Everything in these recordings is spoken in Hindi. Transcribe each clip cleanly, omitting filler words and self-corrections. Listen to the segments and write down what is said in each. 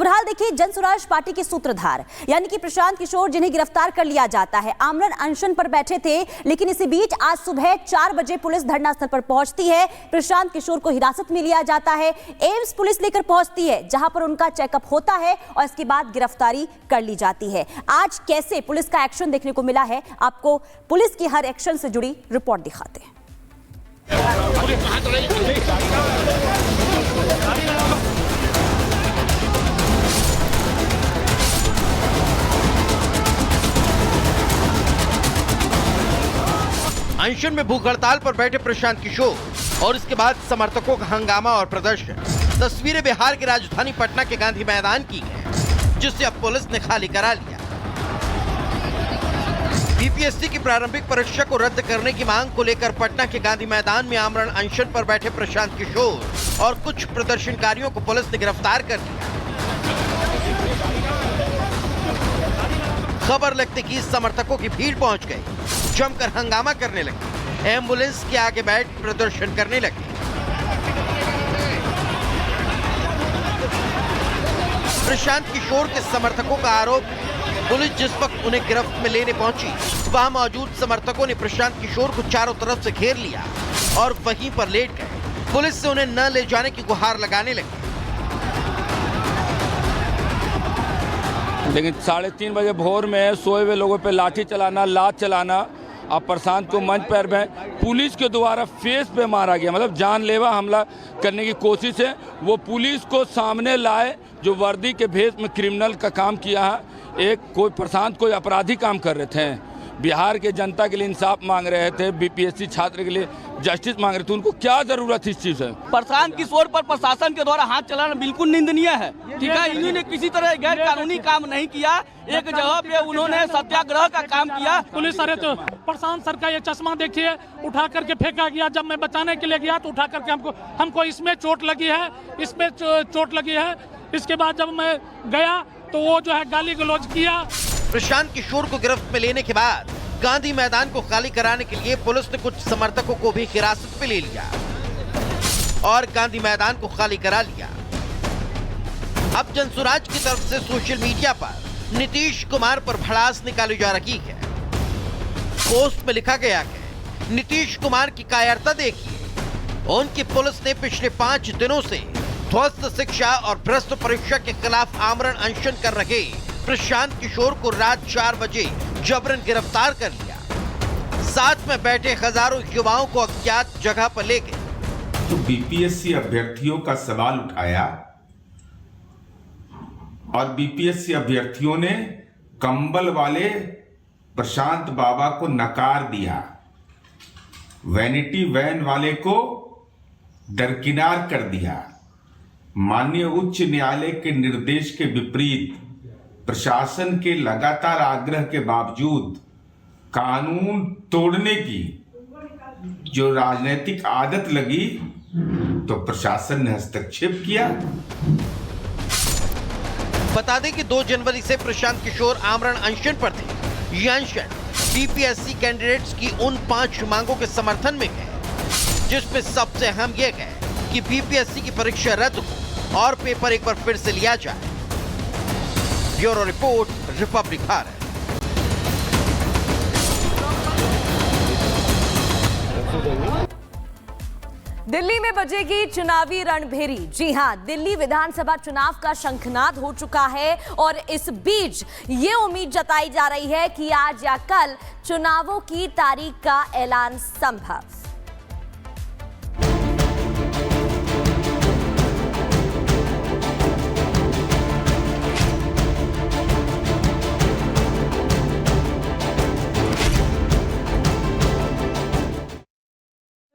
बहरहाल देखिए, जनसुराज पार्टी के सूत्रधार यानी कि प्रशांत किशोर, जिन्हें गिरफ्तार कर लिया जाता है, आमरण अनशन पर बैठे थे, लेकिन इसी बीच आज सुबह 4 बजे पुलिस धरनास्थल पर पहुंचती है। प्रशांत किशोर को हिरासत में लिया जाता है, एम्स पुलिस लेकर पहुंचती है, जहां पर उनका चेकअप होता है और इसके बाद गिरफ्तारी कर ली जाती है। आज कैसे पुलिस का एक्शन देखने को मिला है, आपको पुलिस की हर एक्शन से जुड़ी रिपोर्ट दिखाते हैं। अनशन में भूख हड़ताल पर बैठे प्रशांत किशोर और इसके बाद समर्थकों का हंगामा और प्रदर्शन। तस्वीरें बिहार की राजधानी पटना के गांधी मैदान की हैं, जिसे अब पुलिस ने खाली करा लिया। बीपीएससी की प्रारंभिक परीक्षा को रद्द करने की मांग को लेकर पटना के गांधी मैदान में आमरण अनशन पर बैठे प्रशांत किशोर और कुछ प्रदर्शनकारियों को पुलिस ने गिरफ्तार कर लिया। खबर लगते कि समर्थकों की भीड़ पहुंच गई, जमकर हंगामा करने लगे, एम्बुलेंस के आगे बैठ प्रदर्शन करने लगे। प्रशांत किशोर के समर्थकों का आरोप, पुलिस जिस वक्त उन्हें गिरफ्त में लेने पहुंची, वहां मौजूद समर्थकों ने प्रशांत किशोर को चारों तरफ से घेर लिया और वहीं पर लेट गए। पुलिस से उन्हें न ले जाने की गुहार लगाने लगे। लेकिन 3:30 बजे भोर में सोए हुए लोगों पे लाठी चलाना, लात चलाना, अब प्रशांत को मंच पर पुलिस के द्वारा फेस पे मारा गया, मतलब जानलेवा हमला करने की कोशिश है। वो पुलिस को सामने लाए जो वर्दी के भेष में क्रिमिनल का काम किया है। प्रशांत कोई अपराधी काम कर रहे थे, बिहार के जनता के लिए इंसाफ मांग रहे थे, बीपीएससी छात्र के लिए जस्टिस मांग रहे थे। उनको क्या जरूरत इस चीज है? प्रशांत किशोर पर प्रशासन के द्वारा हाथ चलाना बिल्कुल निंदनीय है। ठीक है, इन्होंने किसी तरह गैर कानूनी काम नहीं किया। एक जगह पे उन्होंने सत्याग्रह का काम किया। पुलिस अरे तो प्रशांत सर का ये चश्मा देखिए, उठा करके फेंका गया। जब मैं बचाने के लिए गया तो उठा करके हमको इसमें चोट लगी है, इसमें चोट लगी है। इसके बाद जब मैं गया तो वो जो है गाली गलौज किया। प्रशांत किशोर को गिरफ्त में लेने के बाद गांधी मैदान को खाली कराने के लिए पुलिस ने कुछ समर्थकों को भी हिरासत में ले लिया और गांधी मैदान को खाली करा लिया। अब जनसुराज की तरफ से सोशल मीडिया पर नीतीश कुमार पर भड़ास निकाली जा रही है। पोस्ट में लिखा गया है, नीतीश कुमार की कायरता देखिए, उनकी पुलिस ने पिछले 5 दिनों से ध्वस्त शिक्षा और भ्रष्ट परीक्षा के खिलाफ आमरण अनशन कर रहे प्रशांत किशोर को रात 4 बजे जबरन गिरफ्तार कर लिया। साथ में बैठे हजारों युवाओं को अज्ञात जगह पर ले गए। तो बीपीएससी अभ्यर्थियों का सवाल उठाया और बीपीएससी अभ्यर्थियों ने कंबल वाले प्रशांत बाबा को नकार दिया, वैनिटी वैन वाले को दरकिनार कर दिया। माननीय उच्च न्यायालय के निर्देश के विपरीत प्रशासन के लगातार आग्रह के बावजूद कानून तोड़ने की जो राजनीतिक आदत लगी, तो प्रशासन ने हस्तक्षेप किया। बता दें कि 2 जनवरी से प्रशांत किशोर आमरण अनशन पर थे। ये अनशन बीपीएससी कैंडिडेट्स की उन 5 मांगों के समर्थन में है, जिसमें सबसे अहम यह है कि बीपीएससी की परीक्षा रद्द हो और पेपर एक बार फिर से लिया जाए। Bureau report, Republic Bharat. Delhi में बजेगी चुनावी रणभेरी। जी हां, दिल्ली विधानसभा चुनाव का शंखनाद हो चुका है और इस बीच ये उम्मीद जताई जा रही है कि आज या कल चुनावों की तारीख का ऐलान संभव।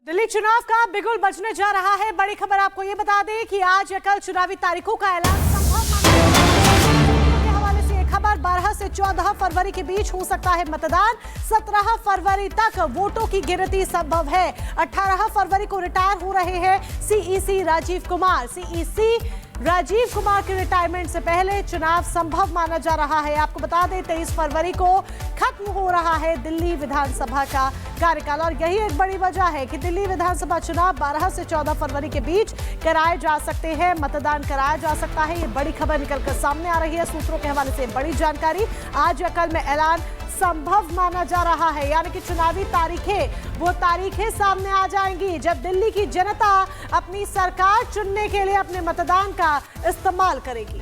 दिल्ली चुनाव का बिगुल बजने जा रहा है। बड़ी खबर आपको ये बता दें कि आज या कल चुनावी तारीखों का ऐलान संभव के हवाले से एक खबर। 12 से 14 फरवरी के बीच हो सकता है मतदान। 17 फरवरी तक वोटों की गिनती संभव है। 18 फरवरी को रिटायर हो रहे हैं सीईसी राजीव कुमार। सीईसी राजीव कुमार के रिटायरमेंट से पहले चुनाव संभव माना जा रहा है। आपको बता दें 23 फरवरी को खत्म हो रहा है दिल्ली विधानसभा का कार्यकाल और यही एक बड़ी वजह है कि दिल्ली विधानसभा चुनाव 12 से 14 फरवरी के बीच कराए जा सकते हैं, मतदान कराया जा सकता है। ये बड़ी खबर निकलकर सामने आ रही है। सूत्रों के हवाले से बड़ी जानकारी, आज या कल में ऐलान संभव माना जा रहा है, यानी कि चुनावी वो तारीखें सामने आ जाएंगी जब दिल्ली की जनता अपनी सरकार चुनने के लिए अपने मतदान का इस्तेमाल करेगी।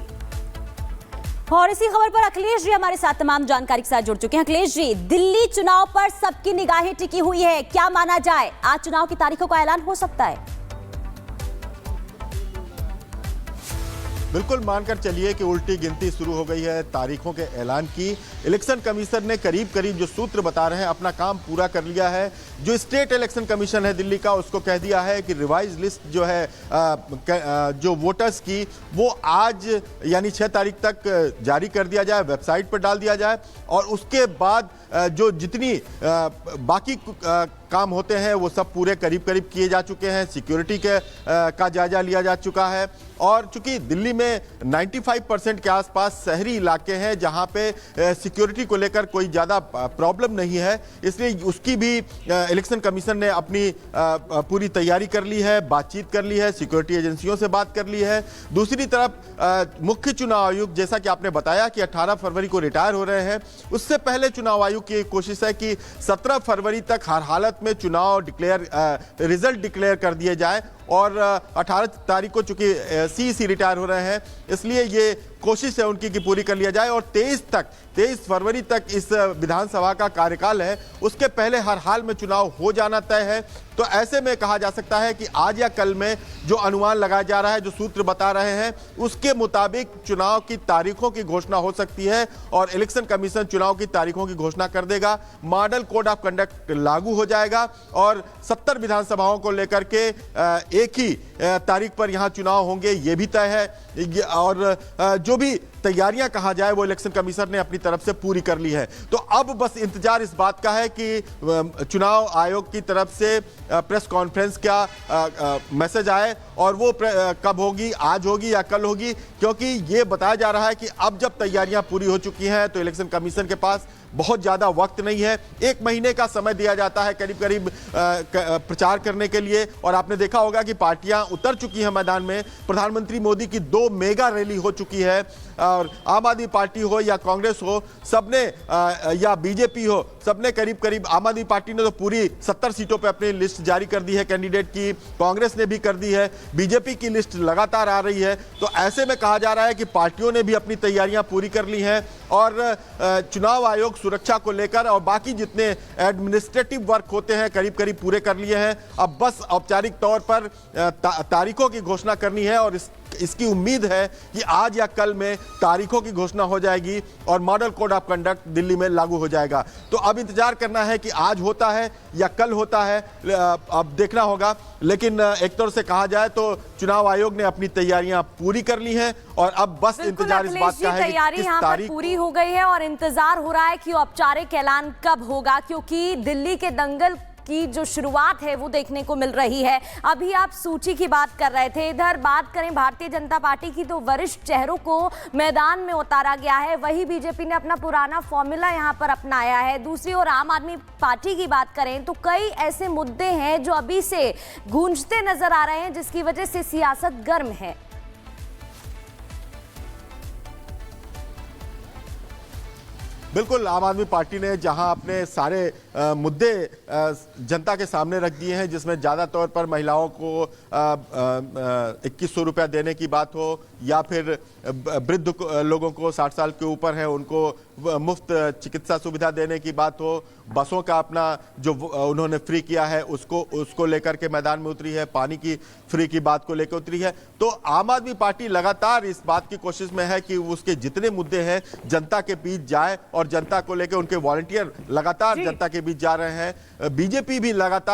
और इसी खबर पर अखिलेश जी हमारे साथ तमाम जानकारी के साथ जुड़ चुके हैं। अखिलेश जी, दिल्ली चुनाव पर सबकी निगाहें टिकी हुई है, क्या माना जाए, आज चुनाव की तारीखों का ऐलान हो सकता है? बिल्कुल मानकर चलिए कि उल्टी गिनती शुरू हो गई है तारीखों के ऐलान की। इलेक्शन कमीशन ने करीब करीब जो सूत्र बता रहे हैं अपना काम पूरा कर लिया है। जो स्टेट इलेक्शन कमीशन है दिल्ली का, उसको कह दिया है कि रिवाइज लिस्ट जो है जो वोटर्स की, वो आज यानी 6 तारीख तक जारी कर दिया जाए, वेबसाइट पर डाल दिया जाए और उसके बाद जो जितनी बाकी काम होते हैं वो सब पूरे करीब करीब किए जा चुके हैं। सिक्योरिटी का जायजा लिया जा चुका है और चूंकि दिल्ली में 95% के आसपास शहरी इलाके हैं जहां पे सिक्योरिटी को लेकर कोई ज़्यादा प्रॉब्लम नहीं है, इसलिए उसकी भी इलेक्शन कमीशन ने अपनी पूरी तैयारी कर ली है, बातचीत कर ली है, सिक्योरिटी एजेंसियों से बात कर ली है। दूसरी तरफ मुख्य चुनाव आयुक्त, जैसा कि आपने बताया कि 18 फरवरी को रिटायर हो रहे हैं, उससे पहले चुनाव आयोग की कोशिश है कि 17 फरवरी तक हर हालत में चुनाव रिजल्ट डिक्लेयर कर दिए जाए और 18 तारीख को चूंकि सीईसी रिटायर हो रहे हैं, इसलिए ये कोशिश है उनकी कि पूरी कर लिया जाए और 23 फरवरी तक इस विधानसभा का कार्यकाल है, उसके पहले हर हाल में चुनाव हो जाना तय है। तो ऐसे में कहा जा सकता है कि आज या कल में जो अनुमान लगाया जा रहा है, जो सूत्र बता रहे हैं, उसके मुताबिक चुनाव की तारीखों की घोषणा हो सकती है और इलेक्शन कमीशन चुनाव की तारीखों की घोषणा कर देगा। मॉडल कोड ऑफ कंडक्ट लागू हो जाएगा और 70 विधानसभाओं को लेकर के एक ही तारीख पर यहां चुनाव होंगे, ये भी तय है और जो भी तैयारियां कहा जाए वो इलेक्शन कमीशन ने अपनी तरफ से पूरी कर ली है। तो अब बस इंतजार इस बात का है कि चुनाव आयोग की तरफ से प्रेस कॉन्फ्रेंस का मैसेज आए और वो कब होगी, आज होगी या कल होगी, क्योंकि ये बताया जा रहा है कि अब जब तैयारियां पूरी हो चुकी हैं तो इलेक्शन कमीशन के पास बहुत ज़्यादा वक्त नहीं है। 1 महीने का समय दिया जाता है करीब करीब प्रचार करने के लिए और आपने देखा होगा कि पार्टियां उतर चुकी हैं मैदान में। प्रधानमंत्री मोदी की 2 मेगा रैली हो चुकी है और आम आदमी पार्टी हो या कांग्रेस हो, सबने या बीजेपी हो, सबने करीब करीब, आम आदमी पार्टी ने तो पूरी 70 सीटों पर अपनी लिस्ट जारी कर दी है कैंडिडेट की, कांग्रेस ने भी कर दी है, बीजेपी की लिस्ट लगातार आ रही है। तो ऐसे में कहा जा रहा है कि पार्टियों ने भी अपनी तैयारियां पूरी कर ली हैं और चुनाव आयोग सुरक्षा को लेकर और बाकी जितने एडमिनिस्ट्रेटिव वर्क होते हैं करीब करीब पूरे कर लिए हैं। अब बस औपचारिक तौर पर तारीखों की घोषणा करनी है और इसकी उम्मीद है कि आज या कल में तारीखों की घोषणा हो जाएगी और model code of conduct Delhi में लागू हो जाएगा। तो अब इंतजार करना है कि आज होता है या कल होता है, अब देखना होगा। लेकिन एक तौर से कहा जाए तो चुनाव आयोग ने अपनी तैयारियां पूरी कर ली हैं और अब बस इंतजार इस बात का है कि तैयारी यहाँ पर पूरी हो गई है और इंतजार हो रहा है कि औपचारिक ऐलान कब होगा, क्योंकि दिल्ली के दंगल की जो शुरुआत है वो देखने को मिल रही है। अभी आप सूची की बात कर रहे थे, इधर बात करें भारतीय जनता पार्टी की तो वरिष्ठ चेहरों को मैदान में उतारा गया है, वही बीजेपी ने अपना पुराना फॉर्मूला यहां पर अपनाया है। दूसरी ओर आम आदमी पार्टी की बात करें तो कई ऐसे मुद्दे हैं जो अभी से गूंजते नजर आ रहे हैं, जिसकी वजह से सियासत गर्म है। बिल्कुल, आम आदमी पार्टी ने जहां अपने सारे मुद्दे जनता के सामने रख दिए हैं, जिसमें ज़्यादा तौर पर महिलाओं को 2100 रुपया देने की बात हो या फिर वृद्ध लोगों को 60 साल के ऊपर हैं उनको मुफ्त चिकित्सा सुविधा देने की बात हो, बसों का अपना जो उन्होंने फ्री किया है उसको लेकर के मैदान में उतरी है, पानी की फ्री की बात को लेकर उतरी है। तो आम आदमी पार्टी लगातार इस बात की कोशिश में है कि उसके जितने मुद्दे हैं जनता के बीच जाए और जनता को लेकर उनके वॉलंटियर लगातार जनता के बीच जा रहे हैं। बीजेपी भी लगातार